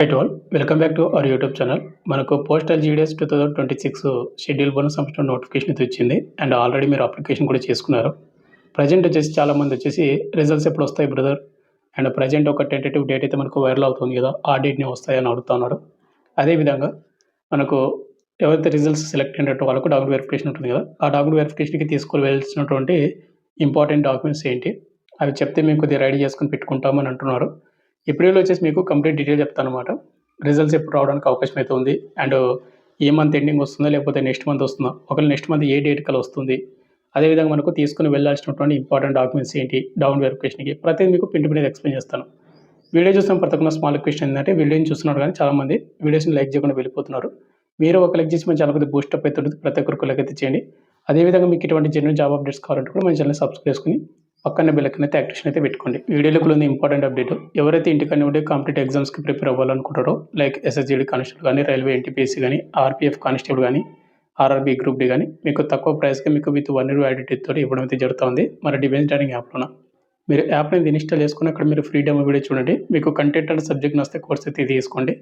Right all welcome back to our YouTube channel. మనకు postal GDS 2026 schedule bonus సంబంధించిన notification అయితే వచ్చింది. And already మీరు అప్లికేషన్ కూడా చేసుకున్నారు. ప్రజెంట్ వచ్చేసి చాలామంది వచ్చేసి రిజల్ట్స్ ఎప్పుడు వస్తాయి బ్రదర్, అండ్ ప్రజెంట్ ఒక టెంటేటివ్ డేట్ అయితే మనకు వైరల్ అవుతుంది కదా, ఆ డేట్ని వస్తాయని అడుగుతున్నారు. అదేవిధంగా మనకు ఎవరైతే రిజల్ట్స్ సెలెక్ట్ అయినట్టు వాళ్ళకు డాక్యుమెంట్ వెరిఫికేషన్ ఉంటుంది కదా, ఆ డాక్యుమెంట్ వెరిఫికేషన్కి తీసుకొని వెళ్ళాల్సినటువంటి ఇంపార్టెంట్ డాక్యుమెంట్స్ ఏంటి, అవి చెప్తే మేము కొద్దిగా రెడీ చేసుకొని పెట్టుకుంటామని అంటున్నారు. ఈ వీడియోలో వచ్చేసి మీకు కంప్లీట్ డీటెయిల్ చెప్తానమాట. రిజల్ట్స్ ఎప్పుడు రావడానికి అవకాశం అయితే ఉంది, అండ్ ఏ మంత్ ఎండింగ్ వస్తుందా లేకపోతే నెక్స్ట్ మంత్ వస్తుందా, ఒకవేళ నెక్స్ట్ మంత్ ఏ డేట్ కల్లా వస్తుంది, అదేవిధంగా మనకు తీసుకుని వెళ్ళాల్సినటువంటి ఇంపార్టెంట్ డాక్యుమెంట్స్ ఏంటి, డౌన్ వెరిఫికేషన్కి ప్రతిదీ మీకు పిండి పిండి ఎక్స్ప్లెయిన్ చేస్తాను. వీడియో చూసిన ప్రతి ఒక్క స్మాల్ క్వశ్చన్ ఏంటంటే, వీడియోని చూస్తున్నారు కానీ చాలామంది వీడియోస్ని లైక్ చేయకుండా వెళ్ళిపోతున్నారు. మీరు ఒక లైక్ చేసి మన ఛానల్ కొద్దిగా బూస్టప్ అయితే ఉంటుంది, ప్రతి ఒక్కరికి లైక్ అయితే చేయండి. అదేవిధంగా మీకు ఇటువంటి జెన్యూన్ జాబ్ అప్డేట్స్ కావాలంటే కూడా మన ఛానల్ సబ్స్క్రైబ్ చేసుకుని పక్కన బెల్ ఐకాన్ అయితే యాక్టివేషన్ అయితే పెట్టుకోండి. వీడియోలో ఉంది ఇంపార్టెంట్ అప్డేట్. ఎవరైతే ఇంటికన్నా ఉండే కాంపిటేటివ్ ఎగ్జామ్స్కి ప్రిపేర్ అవ్వాలనుకుంటారో, లైక్ ఎస్ఎస్జీడీ కానిస్టేబుల్ కానీ, రైల్వే ఎన్టీపీఎస్సీ కానీ, ఆర్పీఎఫ్ కానిస్టేబుల్ కానీ, ఆర్ఆర్బీ గ్రూప్ డి కానీ, మీకు తక్కువ ప్రైస్కి మీకు విత్ 1 year వ్యాలిడిటీ తోటి ఇవ్వడం అయితే జరుగుతుంది మన డిఫెన్స్ డైరింగ్ యాప్లోన. మీరు యాప్ని ఇన్స్టాల్ చేసుకుని అక్కడ మీరు ఫ్రీ డెమో వీడియో చూడండి. మీకు కంటెంట్ అండ్ సబ్జెక్ట్ నస్తే కోర్స్ అయితే తీసుకోండి.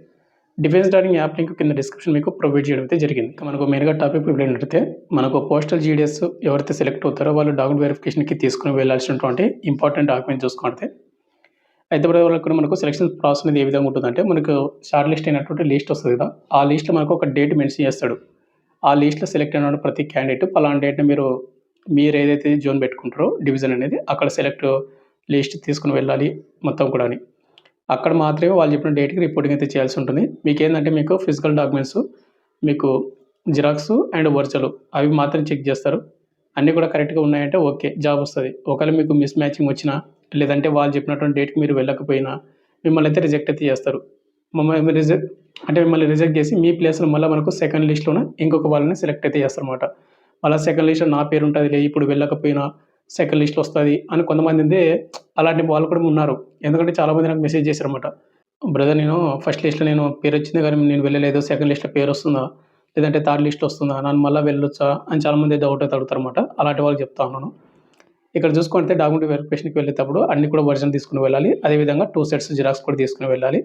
డిఫెన్స్ డైరింగ్ యాప్ లింక్ కింద డిస్క్రిప్షన్ మీకు ప్రొవైడ్ చేయడం అయితే జరిగింది. మనకు మెయిన్గా టాపిక్ ఇప్పుడు ఏంటంటే, మనకు పోస్టల్ జీడీఎస్ ఎవరైతే సెలెక్ట్ అవుతారో వాళ్ళు డాక్యుమెంట్ వెరిఫికేషన్కి తీసుకుని వెళ్ళాల్సినటువంటి ఇంపార్టెంట్ డాక్యుమెంట్ చూసుకుంటే, అయితే ఇక్కడ మనకు సెలక్షన్ ప్రాసెస్ అనేది ఏ విధంగా ఉంటుందంటే, మనకు షార్ట్ లిస్ట్ అయినటువంటి లిస్ట్ వస్తుంది కదా, ఆ లిస్ట్లో మనకు ఒక డేట్ మెన్షన్ చేస్తాడు. ఆ లిస్ట్లో సెలెక్ట్ అయిన ప్రతి క్యాండిడేట్ పలానా డేట్ని మీరు ఏదైతే జోన్ పెట్టుకుంటారో డివిజన్ అనేది, అక్కడ సెలెక్ట్ లిస్ట్ తీసుకుని వెళ్ళాలి మొత్తం కూడా. అక్కడ మాత్రమే వాళ్ళు చెప్పిన డేట్కి రిపోర్టింగ్ అయితే చేయాల్సి ఉంటుంది. మీకు ఏంటంటే, మీకు ఫిజికల్ డాక్యుమెంట్స్, మీకు జిరాక్స్ అండ్ వర్చువల్ అవి మాత్రం చెక్ చేస్తారు. అన్నీ కూడా కరెక్ట్గా ఉన్నాయంటే ఓకే, జాబ్ వస్తుంది. ఒకవేళ మీకు మిస్ మ్యాచింగ్ వచ్చినా, లేదంటే వాళ్ళు చెప్పినటువంటి డేట్కి మీరు వెళ్ళకపోయినా మిమ్మల్ని అయితే రిజెక్ట్ అయితే చేస్తారు. మిమ్మల్ని రిజెక్ట్ చేసి మీ ప్లేస్లో మళ్ళీ మనకు సెకండ్ లిస్ట్లోనే ఇంకొక వాళ్ళని సెలెక్ట్ అయితే చేస్తారన్నమాట. మళ్ళీ సెకండ్ లిస్ట్లో నా పేరు ఉంటుంది, ఇప్పుడు వెళ్ళకపోయినా సెకండ్ లిస్ట్లో వస్తుంది అని కొంతమంది అయితే అలాంటి వాళ్ళు కూడా ఉన్నారు. ఎందుకంటే చాలామంది నాకు మెసేజ్ చేశారన్నమాట, బ్రదర్ నేను ఫస్ట్ లిస్ట్లో నేను పేరు వచ్చింది కానీ నేను వెళ్ళలేదు, సెకండ్ లిస్ట్లో పేరు వస్తుందా లేదంటే థర్డ్ లిస్ట్లో వస్తుందా, నన్ను మళ్ళీ వెళ్ళొచ్చా అని చాలామంది డౌట్ అయితే అడుగుతారన్నమాట. అలాంటి వాళ్ళకి చెప్తా ఉన్నాను. ఇక్కడ చూసుకుంటే డాక్యుమెంట్ వెరిఫికేషన్కి వెళ్ళేటప్పుడు అన్ని కూడా వర్జన్ తీసుకుని వెళ్ళాలి. అదేవిధంగా 2 sets జిరాక్స్ కూడా తీసుకుని వెళ్ళాలి.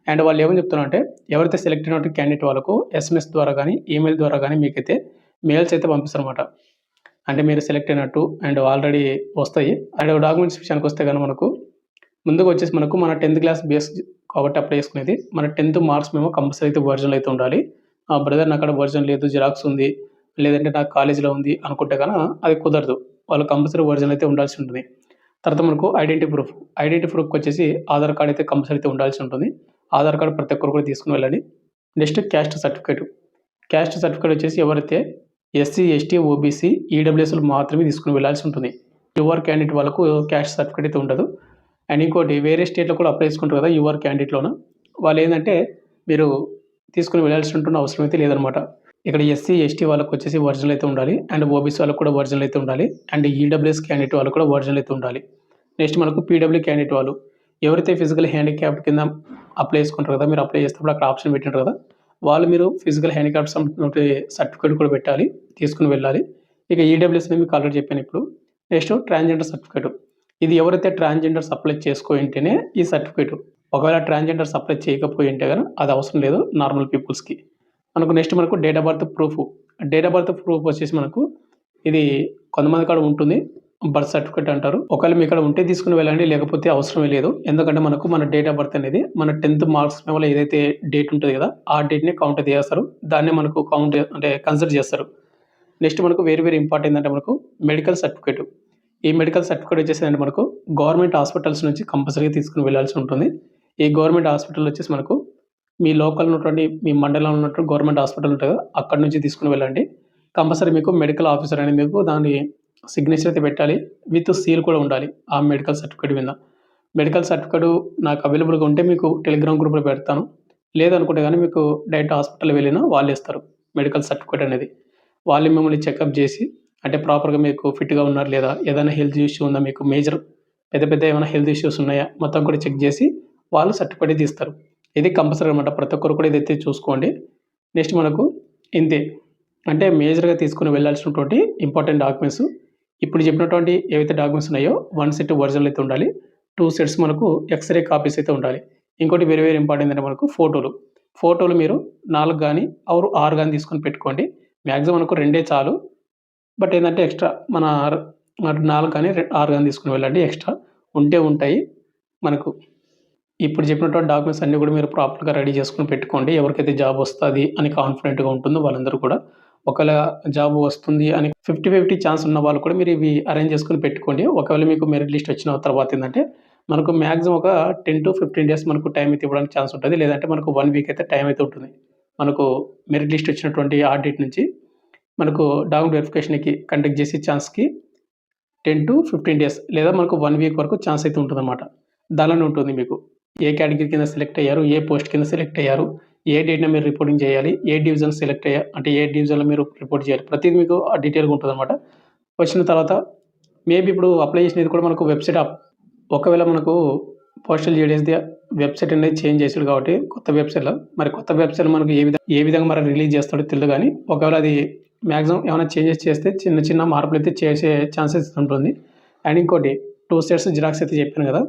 అండ్ వాళ్ళు ఏమని చెప్తున్నారంటే, ఎవరైతే సెలెక్ట్ అయినటువంటి క్యాండిడేట్ వాళ్ళకు ఎస్ఎంఎస్ ద్వారా కానీ ఈమెయిల్ ద్వారా కానీ మీకైతే మెయిల్స్ అయితే పంపిస్తారన్నమాట. అంటే మీరు సెలెక్ట్ అయినట్టు అండ్ ఆల్రెడీ వస్తాయి. అండ్ డాక్యుమెంట్స్ విషయానికి వస్తే కానీ మనకు ముందుగా వచ్చేసి మనకు మన 10th క్లాస్ బేస్ కాబట్టి అప్లై చేసుకునేది మన 10th మార్క్స్ మేము కంపల్సరీ అయితే వర్జన్లో అయితే ఉండాలి. బ్రదర్ నాకు అక్కడ వర్జన్ లేదు, జిరాక్స్ ఉంది, లేదంటే నాకు కాలేజీలో ఉంది అనుకుంటే కన్నా అది కుదరదు. వాళ్ళు కంపల్సరీ వర్జన్ అయితే ఉండాల్సి ఉంటుంది. తర్వాత మనకు ఐడెంటిటీ ప్రూఫ్కి వచ్చేసి ఆధార్ కార్డ్ అయితే కంపల్సరీ అయితే ఉండాల్సి ఉంటుంది. ఆధార్ కార్డు ప్రతి ఒక్కరు కూడా తీసుకుని వెళ్ళండి. నెక్స్ట్ క్యాస్ట్ సర్టిఫికేట్ వచ్చేసి ఎవరైతే ఎస్సీ, ఎస్టీ, ఓబీసీ, ఈడబ్ల్యూఎస్లు మాత్రమే తీసుకుని వెళ్ళాల్సి ఉంటుంది. యువర్ క్యాండిడేట్ వాళ్ళకు క్యాస్ట్ సర్టిఫికేట్ అయితే ఉండదు. అండ్ ఇంకోటి, వేరే స్టేట్లో కూడా అప్లై చేసుకుంటారు కదా యువర్ క్యాండిడేట్లోన, వాళ్ళు ఏంటంటే మీరు తీసుకుని వెళ్ళాల్సి ఉంటున్న అవసరం అయితే లేదనమాట. ఇక్కడ ఎస్సీ, ఎస్టీ వాళ్ళకు వచ్చేసి ఒరిజినల్ అయితే ఉండాలి, అండ్ ఓబీసీ వాళ్ళకు కూడా ఒరిజినల్ అయితే ఉండాలి, అండ్ ఈడబ్ల్యూఎస్ క్యాండిడేట్ వాళ్ళకు కూడా ఒరిజినల్ అయితే ఉండాలి. నెక్స్ట్ మనకు పీడబ్ల్యూ క్యాండిడేట్ వాళ్ళు ఎవరైతే ఫిజికల్ హ్యాండిక్యాప్ కింద అప్లై చేసుకుంటారు కదా, మీరు అప్లై చేసినప్పుడు అక్కడ ఆప్షన్ పెట్టినారు కదా, వాళ్ళు మీరు ఫిజికల్ హ్యాండిక్యాప్ సర్టిఫికేట్ కూడా పెట్టాలి, తీసుకుని వెళ్ళాలి. ఇక ఈడబ్ల్యూఎస్ మీకు ఆల్రెడీ చెప్పాను. ఇప్పుడు నెక్స్ట్ ట్రాన్స్జెండర్ సర్టిఫికేట్. ఇది ఎవరైతే ట్రాన్స్జెండర్స్ అప్లై చేసుకోయింటేనే ఈ సర్టిఫికేట్. ఒకవేళ ట్రాన్స్జెండర్స్ అప్లై చేయకపోయి ఉంటే కానీ అది అవసరం లేదు నార్మల్ పీపుల్స్కి. నెక్స్ట్ మనకు డేట్ ఆఫ్ బర్త్ ప్రూఫ్ వచ్చేసి మనకు ఇది కొంతమంది కాడ ఉంటుంది, బర్త్ సర్టిఫికేట్ అంటారు. ఒకవేళ మీ ఇక్కడ ఉంటే తీసుకుని వెళ్ళండి, లేకపోతే అవసరమే లేదు. ఎందుకంటే మన డేట్ ఆఫ్ బర్త్ అనేది మన 10th మార్క్స్ వల్ల ఏదైతే డేట్ ఉంటుంది కదా, ఆ డేట్ని కౌంట్ అయితే చేస్తారు. దాన్నే మనకు కన్సిడర్ చేస్తారు. నెక్స్ట్ మనకు వేరే ఇంపార్టెంట్ అంటే మనకు మెడికల్ సర్టిఫికేట్. ఈ మెడికల్ సర్టిఫికేట్ వచ్చేసి అంటే మనకు గవర్నమెంట్ హాస్పిటల్స్ నుంచి కంపల్సరీగా తీసుకుని వెళ్ళాల్సి ఉంటుంది. ఈ గవర్నమెంట్ హాస్పిటల్ వచ్చేసి మనకు మీ లోకల్ ఉన్నటువంటి, మీ మండలంలో ఉన్నటువంటి గవర్నమెంట్ హాస్పిటల్ ఉంటుంది కదా, అక్కడ నుంచి తీసుకుని వెళ్ళండి. కంపల్సరీ మీకు మెడికల్ ఆఫీసర్ అనేది మీకు దాని సిగ్నేచర్ అయితే పెట్టాలి, విత్ సీల్ కూడా ఉండాలి ఆ మెడికల్ సర్టిఫికేట్ మీద. మెడికల్ సర్టిఫికేట్ నాకు అవైలబుల్గా ఉంటే మీకు టెలిగ్రామ్ గ్రూప్లో పెడతాను, లేదనుకుంటే కానీ మీకు డైరెక్ట్ హాస్పిటల్ వెళ్ళినా వాళ్ళు ఇస్తారు మెడికల్ సర్టిఫికేట్ అనేది. వాళ్ళు మిమ్మల్ని చెకప్ చేసి అంటే ప్రాపర్గా మీకు ఫిట్గా ఉన్నారు లేదా, ఏదైనా హెల్త్ ఇష్యూ ఉందా, మీకు మేజర్ పెద్ద ఏమైనా హెల్త్ ఇష్యూస్ ఉన్నాయా మొత్తం కూడా చెక్ చేసి వాళ్ళు సర్టిఫికేట్ తీస్తారు. ఇది కంపల్సరీ అనమాట, ప్రతి ఒక్కరు కూడా ఇదైతే చూసుకోండి. నెక్స్ట్ మనకు ఇంతే, అంటే మేజర్గా తీసుకుని వెళ్ళాల్సినటువంటి ఇంపార్టెంట్ డాక్యుమెంట్స్ ఇప్పుడు చెప్పినటువంటి ఏవైతే డాక్యుమెంట్స్ ఉన్నాయో 1 set ఒరిజినల్ అయితే ఉండాలి, 2 sets మనకు ఎక్స్రే కాపీస్ అయితే ఉండాలి. ఇంకోటి వెరీ వెరీ ఇంపార్టెంట్ ఏంటంటే మనకు ఫోటోలు మీరు 4 గానీ ఆర్ 6 గానీ తీసుకొని పెట్టుకోండి. మాక్సిమం మనకు 2 చాలు. బట్ ఏందంటే ఎక్స్‌ట్రా మన 4 గానీ 6 గానీ తీసుకొని వెళ్ళండి. ఎక్స్‌ట్రా ఉంటే ఉంటాయి. మనకు ఇప్పుడు చెప్పినటువంటి డాక్యుమెంట్స్ అన్నీ కూడా మీరు ప్రాపర్‌గా రెడీ చేసుకొని పెట్టుకోండి. ఎవరికైతే జాబ్ వస్తది అని కాన్ఫిడెంట్‌గా ఉంటుందో వాళ్ళందరూ కూడా. ఒకవేళ జాబ్ వస్తుంది అని 50-50 ఛాన్స్ ఉన్న వాళ్ళు కూడా మీరు ఇవి అరేంజ్ చేసుకొని పెట్టుకోండి. ఒకవేళ మీకు మెరిట్ లిస్ట్ వచ్చిన తర్వాత ఏందంటే మనకు మాక్సిమం ఒక 10-15 డేస్ మనకు టైం అయితే ఇవ్వడానికి ఛాన్స్ ఉంటది. లేదంటే మనకు 1 వీక్ అయితే టైం అయితే ఉంటుంది. మనకు మెరిట్ లిస్ట్ వచ్చినటువంటి ఆ డేట్ నుంచి మనకు డాక్యుమెంట్ వెరిఫికేషన్‌కి కండక్ట్ చేసే ఛాన్స్‌కి 10-15 డేస్ లేదా మనకు 1 వీక్ వరకు ఛాన్స్ అయితే ఉంటుందన్నమాట. దానిలోనే ఉంటుంది మీకు. ఏ కేటగిరీ కింద సెలెక్ట్ అయ్యారు, ఏ పోస్ట్ కింద సెలెక్ట్ అయ్యారు, ఏ డేట్‌న మీరు రిపోర్టింగ్ చేయాలి, ఏ డివిజన్ సెలెక్ట్ అయ్యారు అంటే ఏ డివిజన్‌లో మీరు రిపోర్ట్ చేయాలి. ప్రతిది మీకు డీటెయిల్‌గా ఉంటుందన్నమాట. వచ్చిన తర్వాత మేబీ ఇప్పుడు అప్లై చేసినది కూడా మనకు వెబ్‌సైట్ ఒకవేళ మనకు పోస్టల్ జీడీఎస్‌ది వెబ్‌సైట్ అనేది చేంజ్ చేసాడు కాబట్టి కొత్త వెబ్‌సైట్‌లో మనకు ఏ విధంగా మరి రిలీజ్ చేస్తాడో తెలీదు గానీ ఒకవేళ అది మాక్సిమం ఏమైనా చేంజెస్ చేస్తే చిన్న మార్పులైతే చేసే ఛాన్సెస్ ఉంటుంది. అండ్ ఇంకోటి 2 సెట్స్ జిరాక్స్ అయితే చెప్పాను కదా!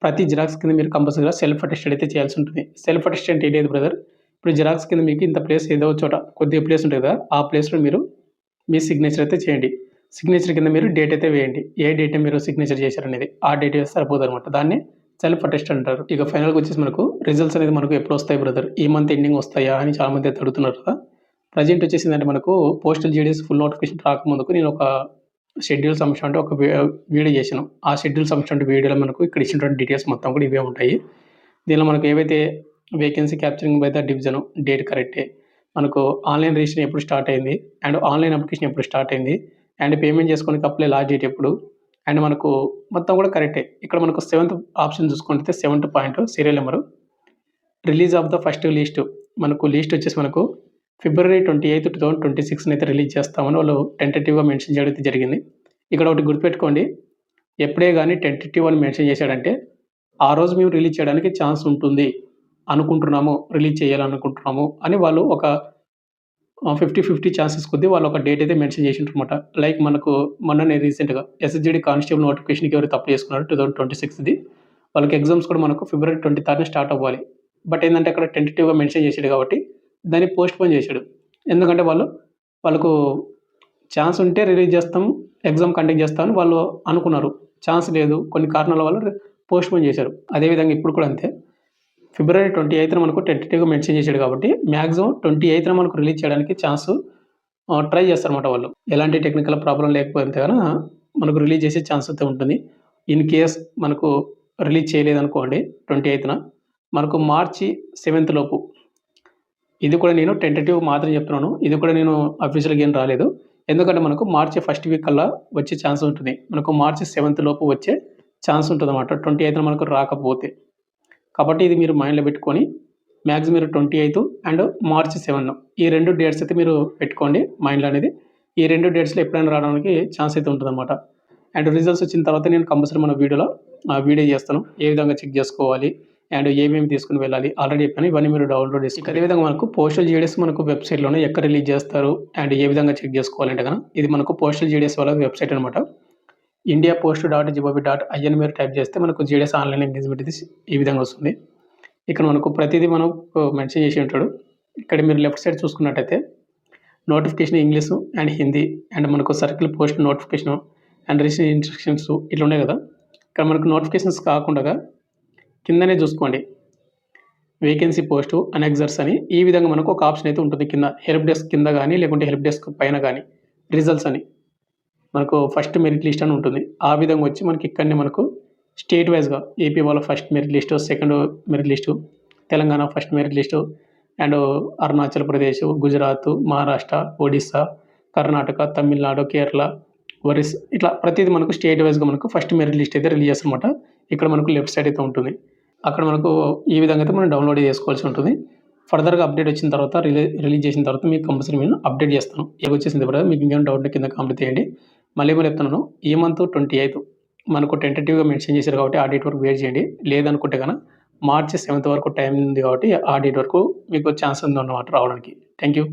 ప్రతి జిరాక్స్ కింద మీరు కంపల్సరీగా సెల్ఫ్ అటెస్టెడ్ అయితే చేయాల్సి ఉంటుంది. సెల్ఫ్ అటెస్టెడ్ ఏంటి బ్రదర్? ఇప్పుడు జిరాక్స్ కింద మీకు ఇంత ప్లేస్ ఏదో చోట కొద్దిగా ప్లేస్ ఉంటుంది కదా! ఆ ప్లేస్‌లో మీరు మీ సిగ్నేచర్ అయితే చేయండి. సిగ్నేచర్ కింద మీరు డేట్ అయితే వేయండి. ఏ డేట్‌న మీరు సిగ్నేచర్ చేశారనేది. ఆ డేట్ వేస్తే సరిపోదనమాట. దాన్ని సెల్ఫ్ అటెస్టెడ్ అంటారు. ఇక ఫైనల్‌గా వచ్చేసి మనకు రిజల్ట్స్ అనేది మనకు ఎప్పుడొస్తాయి బ్రదర్? ఈ మంత్ ఎండింగ్ వస్తాయా అని చాలామంది అయితే అడుగుతున్నారు కదా! ప్రెజెంట్ వచ్చేసిందంటే మనకు పోస్టల్ జీడీఎస్ ఫుల్ నోటిఫికేషన్ రాకముందుకు నేను ఒక షెడ్యూల్ సబ్మిషన్ అంటే ఒక వీడియో చేశాను. ఆ షెడ్యూల్ సబ్మిషన్ వీడియోలో మనకు ఇక్కడ ఇచ్చినటువంటి డీటెయిల్స్ మొత్తం కూడా ఇవే ఉంటాయి. దీనిలో మనకు ఏవైతే vacancy capturing by the division date కరెక్టే. మనకు ఆన్‌లైన్ రిజిస్ట్రేషన్ ఎప్పుడు స్టార్ట్ అయింది, అండ్ ఆన్‌లైన్ అప్లికేషన్ ఎప్పుడు స్టార్ట్ అయింది, అండ్ పేమెంట్ చేసుకోవడానికి అప్లై లాస్ట్ డేట్ ఎప్పుడు, అండ్ మనకు మొత్తం కూడా కరెక్టే. ఇక్కడ మనకు 7th ఆప్షన్ చూసుకుంటే 7th point serial number release of the first list. మనకు లిస్ట్ వచ్చేసి మనకు February 28, 2026 అయితే రిలీజ్ చేస్తామని వాళ్ళు టెంటేటివ్‌గా మెన్షన్ చేయడం అయితే జరిగింది. ఇక్కడ ఒకటి గుర్తుపెట్టుకోండి. ఎప్పుడే గాని టెంటేటివ్ అని మెన్షన్ చేశాడంటే, ఆ రోజు మేము రిలీజ్ చేయడానికి ఛాన్స్ ఉంటుంది అనుకుంటున్నాము, రిలీజ్ చేయాలనుకుంటున్నాము అని వాళ్ళు ఒక 50-50 ఛాన్సెస్ కొద్దీ వాళ్ళు ఒక డేట్ అయితే మెన్షన్ చేసిండ్రనమాట. లైక్ మనకు మొన్ననే రీసెంట్‌గా ఎస్ఎస్‌జీడీ కానిస్టేబుల్ నోటిఫికేషన్‌కి ఎవరైతే అప్లై చేసుకున్నారో 2026ది వాళ్ళకి ఎగ్జామ్స్ కూడా మనకు February 23 స్టార్ట్ అవ్వాలి. బట్ ఏందంటే అక్కడ టెంటేటివ్‌గా మెన్షన్ చేసాడు కాబట్టి దాన్ని పోస్ట్‌పోన్ చేశాడు. ఎందుకంటే వాళ్ళకు ఛాన్స్ ఉంటే రిలీజ్ చేస్తాం, ఎగ్జామ్ కండక్ట్ చేస్తామని వాళ్ళు అనుకున్నారు. ఛాన్స్ లేదు. కొన్ని కారణాల వల్ల పోస్ట్‌పోన్ చేశారు. అదేవిధంగా ఇప్పుడు కూడా అంతే. February 28న మనకు టెంటేటివ్‌గా మెన్షన్ చేసాడు కాబట్టి మాక్సిమం 28న మనకు రిలీజ్ చేయడానికి ట్రై చేస్తారన్నమాట వాళ్ళు. ఎలాంటి టెక్నికల్ ప్రాబ్లమ్ లేకపోతే గన మనకు రిలీజ్ చేసే ఛాన్స్ అయితే ఉంటుంది. ఇన్ కేస్ మనకు రిలీజ్ చేయలేదనుకోండి 28న మనకు మార్చి 7th లోపు ఇది కూడా నేను టెంటేటివ్ మాత్రమే చెప్తున్నాను. ఇది కూడా నేను అఫీషియల్‌గా ఏం రాలేదు. ఎందుకంటే మనకు మార్చి ఫస్ట్ వీక్ కల్లా వచ్చే ఛాన్స్ ఉంటుంది. మనకు మార్చి 7th లోపు వచ్చే ఛాన్స్ ఉంటదన్నమాట. 28న మనకు రాకపోతే. కాబట్టి ఇది మీరు మైండ్‌లో పెట్టుకొని మాక్సిమం మీరు 28 అండ్ మార్చి 7 ఈ 2 డేట్స్ అయితే మీరు పెట్టుకోండి మైండ్‌లో అనేది. ఈ 2 డేట్స్‌లో ఎప్పుడైనా రావడానికి ఛాన్స్ అయితే ఉంటదన్నమాట. అండ్ రిజల్ట్స్ వచ్చిన తర్వాత నేను కంపల్సరీ మన వీడియోలో వీడియో చేస్తాను. ఏ విధంగా చెక్ చేసుకోవాలి అండ్ ఏమేమి తీసుకొని వెళ్ళాలి ఆల్రెడీ చెప్పాను. ఇవన్నీ మీరు డౌన్లోడ్ చేసుకోండి. అదేవిధంగా మనకు పోస్టల్ జీడీఎస్ మనకు వెబ్‌సైట్‌లోనే ఎక్కడ రిలీజ్ చేస్తారు అండ్ ఏ విధంగా చెక్ చేసుకోవాలంటే గన ఇది మనకు పోస్టల్ జీడీఎస్ వాళ్ళ వెబ్‌సైట్ అనమాట. indiapost.gov.in మీరు టైప్ చేస్తే మనకు జీడీఎస్ ఆన్‌లైన్ ఎంగేజ్‌మెంట్ ఇది ఈ విధంగా వస్తుంది. ఇక్కడ మనకు ప్రతిదీ మనకు మెన్షన్ చేసి ఉంటాడు. ఇక్కడ మీరు లెఫ్ట్ సైడ్ చూసుకున్నట్టయితే notification English and Hindi and మనకు circle post notification and registration instructions ఇట్లా ఉన్నాయి కదా! ఇక్కడ మనకు నోటిఫికేషన్స్ కాకుండా కిందనే చూసుకోండి. వేకెన్సీ పోస్టు అనెక్సర్స్ అని ఈ విధంగా మనకు ఒక ఆప్షన్ అయితే ఉంటుంది కింద. హెల్ప్ డెస్క్ కింద గానీ లేకుంటే హెల్ప్ డెస్క్ పైన గానీ రిజల్ట్స్ అని మనకు ఫస్ట్ మెరిట్ లిస్ట్ అని ఉంటుంది. ఆ విధంగా వచ్చి మనకి ఇక్కడనే మనకు స్టేట్ వైస్‌గా ఏపీ వాళ్ళ first merit list, second merit list, Telangana first merit list and Arunachal Pradesh, Gujarat, Maharashtra, Odisha, Karnataka, Tamil Nadu, Kerala, Orissa ఇట్లా ప్రతిది మనకు స్టేట్ వైస్‌గా మనకు ఫస్ట్ మెరిట్ లిస్ట్ అయితే రిలీజ్ చేస్తారన్నమాట. ఇక్కడ మనకు లెఫ్ట్ సైడ్ అయితే ఉంటుంది. అక్కడ మనకు ఈ విధంగా అయితే మనం డౌన్లోడ్ చేసుకోవాల్సి ఉంటుంది. ఫర్దర్‌గా అప్డేట్ వచ్చిన తర్వాత రిలీజ్ చేసిన తర్వాత మీకు కంపల్సరీ నేను అప్డేట్ చేస్తాను. వచ్చేసింది బ్రదర్ మీకు ఇంకేమైనా డౌట్ ఉంటే కింద కామెంట్ చేయండి. మళ్ళీ చెప్తున్నాను ఈ మంత్ 28 మనకు టెంటేటివ్‌గా మెన్షన్ చేశారు కాబట్టి ఆ డేట్ వరకు వెయిట్ చేయండి. లేదనుకుంటే గన మార్చి 7th వరకు టైం ఉంది కాబట్టి ఆ డేట్ వరకు మీకు ఛాన్స్ ఉందన్నమాట రావడానికి. Thank you.